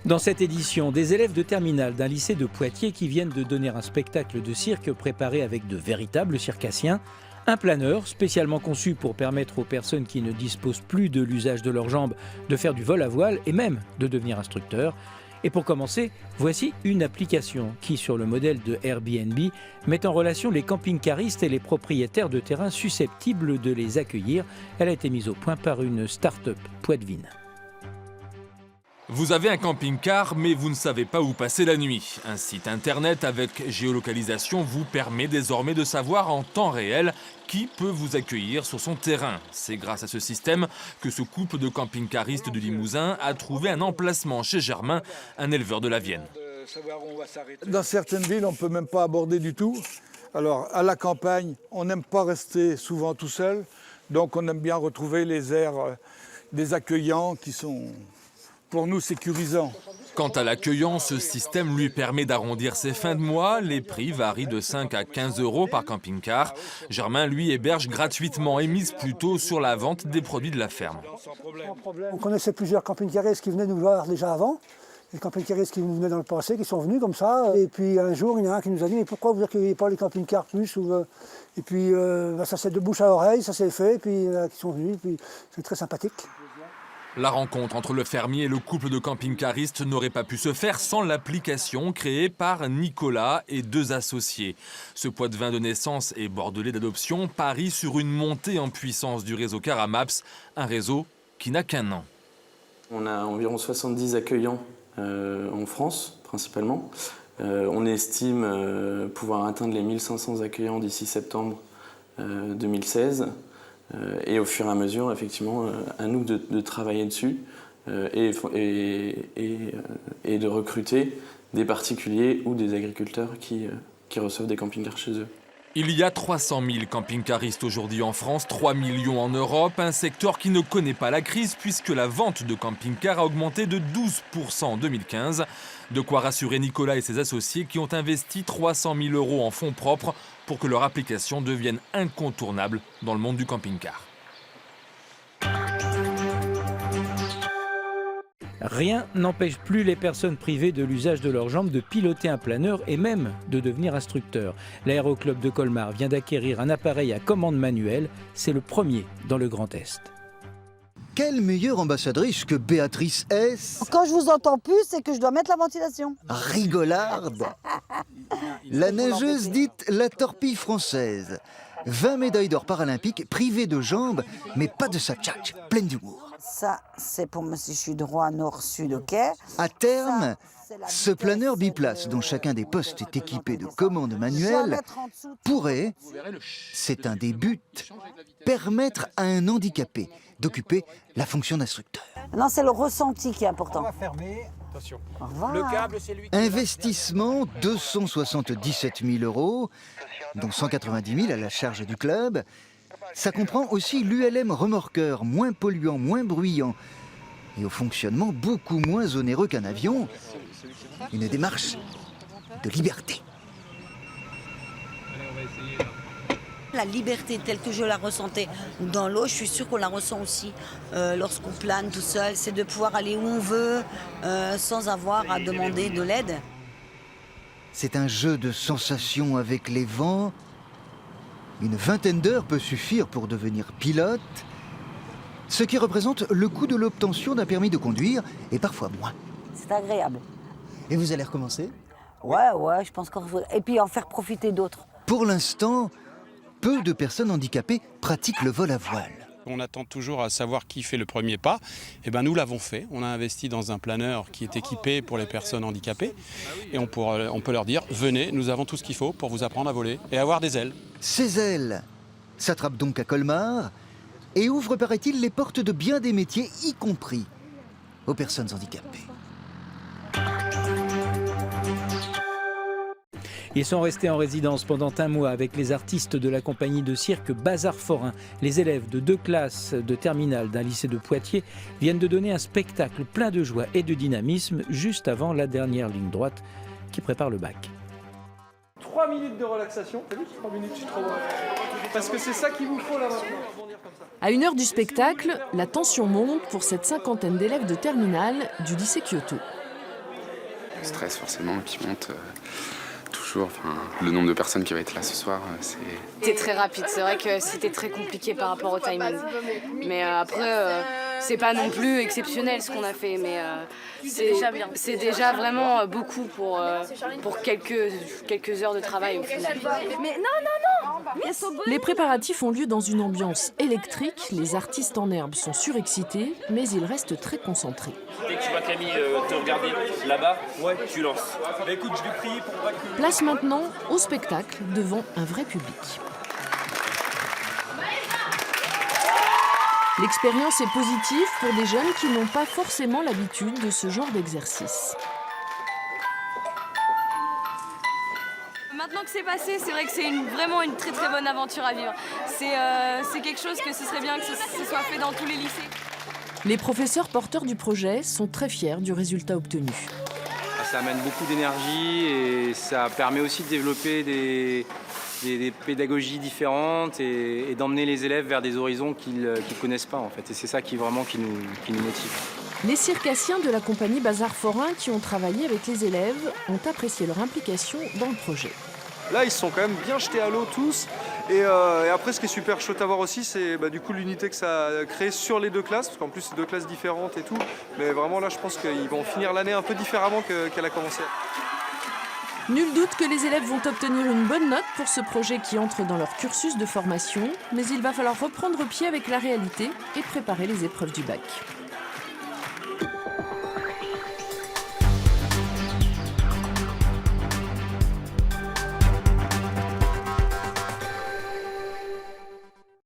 Dans cette édition, des élèves de terminale d'un lycée de Poitiers qui viennent de donner un spectacle de cirque préparé avec de véritables circassiens. Un planeur spécialement conçu pour permettre aux personnes qui ne disposent plus de l'usage de leurs jambes de faire du vol à voile et même de devenir instructeur. Et pour commencer, voici une application qui, sur le modèle de Airbnb, met en relation les camping-caristes et les propriétaires de terrains susceptibles de les accueillir. Elle a été mise au point par une start-up poitevine. Vous avez un camping-car, mais vous ne savez pas où passer la nuit. Un site internet avec géolocalisation vous permet désormais de savoir en temps réel qui peut vous accueillir sur son terrain. C'est grâce à ce système que ce couple de camping-caristes du Limousin a trouvé un emplacement chez Germain, un éleveur de la Vienne. Dans certaines villes, on ne peut même pas aborder du tout. Alors, à la campagne, on n'aime pas rester souvent tout seul. Donc, on aime bien retrouver les aires des accueillants qui sont, pour nous, sécurisants. Quant à l'accueillant, ce système lui permet d'arrondir ses fins de mois. Les prix varient de 5 à 15 € par camping-car. Germain, lui, héberge gratuitement et mise plutôt sur la vente des produits de la ferme. On connaissait plusieurs camping-caristes qui venaient nous voir déjà avant. Les camping-caristes qui venaient dans le passé, qui sont venus comme ça. Et puis un jour, il y en a un qui nous a dit « Mais pourquoi vous n'accueillez pas les camping-cars plus ?» Et puis ça s'est de bouche à oreille, ça s'est fait. Et puis il y en a qui sont venus, puis c'est très sympathique. La rencontre entre le fermier et le couple de camping-caristes n'aurait pas pu se faire sans l'application créée par Nicolas et deux associés. Ce poitevin de naissance et bordelais d'adoption parie sur une montée en puissance du réseau Caramaps, un réseau qui n'a qu'un an. On a environ 70 accueillants en France, principalement. On estime pouvoir atteindre les 1500 accueillants d'ici septembre 2016. Et au fur et à mesure, effectivement, à nous de travailler dessus et de recruter des particuliers ou des agriculteurs qui reçoivent des camping-cars chez eux. Il y a 300 000 camping-caristes aujourd'hui en France, 3 millions en Europe, un secteur qui ne connaît pas la crise puisque la vente de camping-cars a augmenté de 12% en 2015. De quoi rassurer Nicolas et ses associés qui ont investi 300 000 € en fonds propres pour que leur application devienne incontournable dans le monde du camping-car. Rien n'empêche plus les personnes privées de l'usage de leurs jambes de piloter un planeur et même de devenir instructeur. L'Aéroclub de Colmar vient d'acquérir un appareil à commande manuelle. C'est le premier dans le Grand Est. Quelle meilleure ambassadrice que Béatrice S. Quand je vous entends plus, c'est que je dois mettre la ventilation. Rigolarde. La nageuse dite la torpille française. 20 médailles d'or paralympiques, privée de jambes, mais pas de sa tchatch, pleine d'humour. Ça, c'est pour moi si je suis droit, nord, sud, ok. À terme, ce planeur biplace, dont chacun des postes est équipé de commandes manuelles, pourrait, c'est un des buts, permettre à un handicapé d'occuper la fonction d'instructeur. Non, c'est le ressenti qui est important. On va fermer. Attention. Au revoir. Le câble, c'est lui. Investissement 277 000 €, dont 190 000 à la charge du club. Ça comprend aussi l'ULM remorqueur, moins polluant, moins bruyant, et au fonctionnement beaucoup moins onéreux qu'un avion. Une démarche de liberté. La liberté telle que je la ressentais dans l'eau, je suis sûre qu'on la ressent aussi lorsqu'on plane tout seul. C'est de pouvoir aller où on veut sans avoir à demander de l'aide. C'est un jeu de sensations avec les vents. Une vingtaine d'heures peut suffire pour devenir pilote, ce qui représente le coût de l'obtention d'un permis de conduire, et parfois moins. C'est agréable. Et vous allez recommencer ? Ouais, je pense qu'on faut... Et puis en faire profiter d'autres. Pour l'instant, peu de personnes handicapées pratiquent le vol à voile. On attend toujours à savoir qui fait le premier pas. Eh ben, nous l'avons fait. On a investi dans un planeur qui est équipé pour les personnes handicapées. Et on peut leur dire, venez, nous avons tout ce qu'il faut pour vous apprendre à voler et avoir des ailes. Ces ailes s'attrapent donc à Colmar et ouvrent, paraît-il, les portes de bien des métiers, y compris aux personnes handicapées. Ils sont restés en résidence pendant un mois avec les artistes de la compagnie de cirque Bazar Forain. Les élèves de 2 classes de terminale d'un lycée de Poitiers viennent de donner un spectacle plein de joie et de dynamisme juste avant la dernière ligne droite qui prépare le bac. 3 minutes de relaxation. T'as vu, 3 minutes, je suis trop loin. Parce que c'est ça qu'il vous faut là maintenant. À 1 heure du spectacle, la tension monte pour cette cinquantaine d'élèves de terminale du lycée Kyoto. Le stress forcément qui monte toujours. Le nombre de personnes qui va être là ce soir, C'était très rapide, c'est vrai que c'était très compliqué par rapport au timing. Mais après, c'est pas non plus exceptionnel ce qu'on a fait, mais c'est déjà bien. C'est déjà vraiment beaucoup pour quelques heures de travail au final. Mais non Les préparatifs ont lieu dans une ambiance électrique. Les artistes en herbe sont surexcités, mais ils restent très concentrés. Dès que tu vois Camille te regarder là-bas, tu lances. Bah écoute, je vais prier pour pas que... Place maintenant au spectacle devant un vrai public. L'expérience est positive pour des jeunes qui n'ont pas forcément l'habitude de ce genre d'exercice. Maintenant que c'est passé, c'est vrai que c'est vraiment une très très bonne aventure à vivre. C'est quelque chose que ce serait bien que ce soit fait dans tous les lycées. Les professeurs porteurs du projet sont très fiers du résultat obtenu. Ça amène beaucoup d'énergie et ça permet aussi de développer des pédagogies différentes et d'emmener les élèves vers des horizons qu'ils ne connaissent pas en fait. Et c'est ça qui vraiment qui nous motive. Les circassiens de la compagnie Bazar Forain qui ont travaillé avec les élèves ont apprécié leur implication dans le projet. Là, ils se sont quand même bien jetés à l'eau tous. Et après, ce qui est super chouette à voir aussi, c'est du coup l'unité que ça a créée sur les deux classes, parce qu'en plus, c'est deux classes différentes et tout. Mais vraiment, là, je pense qu'ils vont finir l'année un peu différemment qu'elle a commencé. Nul doute que les élèves vont obtenir une bonne note pour ce projet qui entre dans leur cursus de formation, mais il va falloir reprendre pied avec la réalité et préparer les épreuves du bac.